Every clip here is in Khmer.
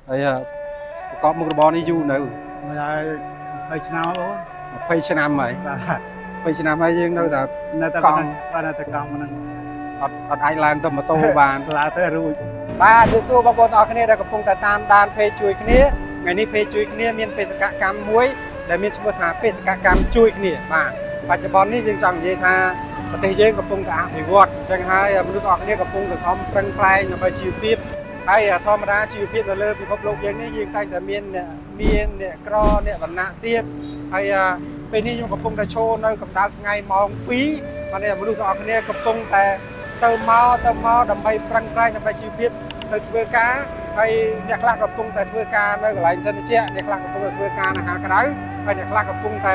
ហើយប្រកបមុខរបរនេះយូរនៅមិនហើយ20ឆ្នាំបង20ឆ្នាំហើយ20ឆ្នាំហើយយើងនៅតែកង់បាទនៅតែកង់ហ្នឹងអត់អាចឡើងទៅម៉ូតូបានឡើងទៅរួចបាទទោះសួរបងប្អូនទាំងអស់គ្នាដែលកំពុងតែតាមដានเพจជួយគ្នាថ្ងៃនេះเพจជួយគ្នាមានបេសកកម្មមួយដែលមានឈ្មោះថាបេសកកម្មជួយគ្នាបាទបច្ចុប្បន្ននេះយើងចង់និយាយថាប្រទេសយើងកំពុងតែអភិវឌ្ឍអញ្ចឹងហើយមនុស្សទាំងអស់គ្នាកំពុងតែខំប្រឹងប្រែងដើម្បីជីវភាពហើយធម្មតាជីវភាពនៅលើពិភពលោកយើងនេះយើងតែងតែមានអ្នកក្រអ្នកវណ្ណៈទាបហើយពេលនេះយើងកំពុងតែឈរនៅកម្ដៅថ្ងៃម៉ោង2បាទមនុស្សទាំងអស់គ្នាកំពុងតែទៅមកដើម្បីប្រឹងប្រែងដើម្បីជីវភាពទៅធ្វើការហើយអ្នកខ្លះកំពុងតែធ្វើការនៅកន្លែងសិនជាអ្នកខ្លះកំពុងតែធ្វើការនៅខាងក្រៅហើយអ្នកខ្លះកំពុងតែ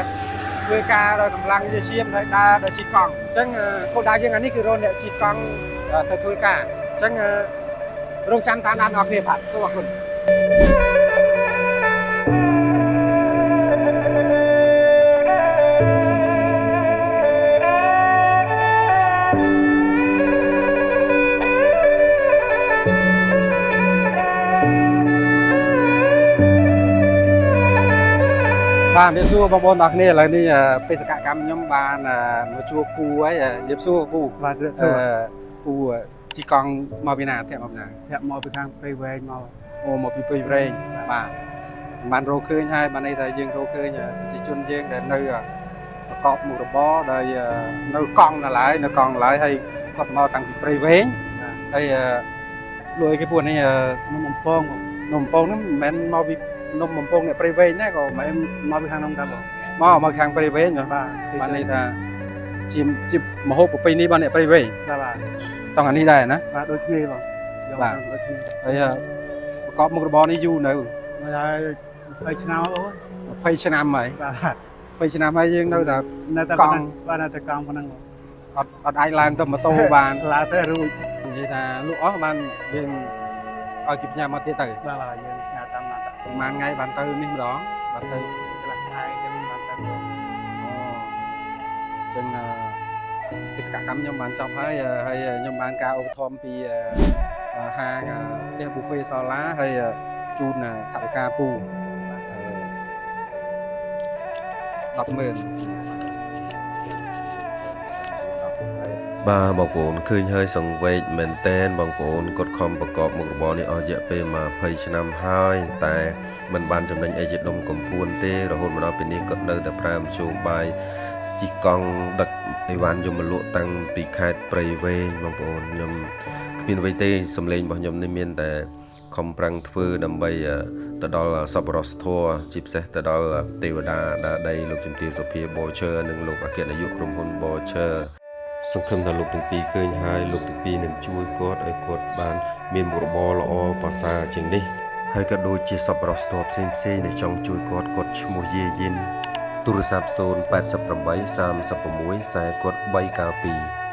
ធ្វើការដោយកម្លាំងយាឈាមហើយដើរដោយជិះកង់អញ្ចឹងគោលដៅយើងអានេះគឺរកអ្នកជិះកង់ទៅធ្វើការអញ្ចឹងរងចាំតាមដានអរគ្នាបាទសូមអរគុណបាទវាសួរបងប្អូនទាំងគ្នាឥឡូវនេះបេសកកម្មខ្ញុំបានមកជួបគូហើយនិយាយសួរគូបាទសួរគូជីកង់មកពីណាធាក់មកពីណាធាក់មកពីខាងព្រៃវែងមកអូមកពីព្រៃវែងបាទបានរកឃើញហើយបានន័យថាយើងរកឃើញប្រជាជនយើងដែលនៅប្រកបមុខរបរដែលនៅកង់នៅឡើយហើយគាត់មកតាំងពីព្រៃវែងហើយលួយគេពួកនេះនំបំពងហ្នឹងមិនមែនមកពីនំបំពងអ្នកព្រៃវែងណាក៏មិនមកពីខាងនោះដែរបងមកខាងព្រៃវែងបាទបានន័យថាជាមហូបប្រពៃណីរបស់អ្នកព្រៃវែងបាទតោះអានេះដែរណាបាទដូចគ្នាបងបាទដូចគ្នាហើយប្រកបមុខរបរនេះយូរនៅមិនហើយ20ឆ្នាំបង20ឆ្នាំហើយបាទ20ឆ្នាំហើយយើងនៅតែកង់បាទនៅតែកង់ប៉ុណ្ណឹងបងអត់អាចឡើងទៅម៉ូតូបានឡើងទៅរួចនិយាយថាលក់អស់បានយើងឲ្យគេផ្ញើមកទៀតទៅបាទយើងផ្ញើតាមណាប្រហែលថ្ងៃបានទៅនេះម្ដងបានទៅកន្លះថ្ងៃចឹងបានទៅអូចឹងបេសកកម្មខ្ញុំបានចប់ហើយខ្ញុំបានការឧបត្ថម្ភពីហាងផ្ទះ buffet solar ហើយជូនថវិកាពូ100000បាទបងប្អូនឃើញហើយសង្វេគមែនតែនបងប្អូនគាត់ខំប្រកបមុខរបរនេះអស់រយៈពេល20ឆ្នាំហើយតែមិនបានចំណេញអីជាដុំកំពួនទេរហូតមកដល់ពេលនេះគាត់នៅតែប្រើមធ្យោបាយជិះកង់ដឹកអីវ៉ាន់យកមកលក់តាំងពីខេត្តព្រៃវែងបងប្អូនខ្ញុំគ្មានអ្វីទេសម្លេងរបស់ខ្ញុំនេះមានតែខំប្រឹងធ្វើដើម្បីទៅដល់សប្បុរសធម៌ជាពិសេសទៅដល់ទេវតាដាដីលោកជំទាវសុភា Bocher និងលោកអគ្គនាយកក្រុមហ៊ុន Bocherសង្ឃឹមថាលោកទាំងពីរឃើញហើយលោកទាំងពីរនឹងជួយគាត់ឲ្យគាត់បានមានមុខរបរល្អប្រសើរជាងនេះហើយក៏ដូចជាសប្បុរសធម៌ផ្សេងដែលចង់ជួយគាត់ឈ្មោះយាយិនទូរស័ព្ទ088 36 40 392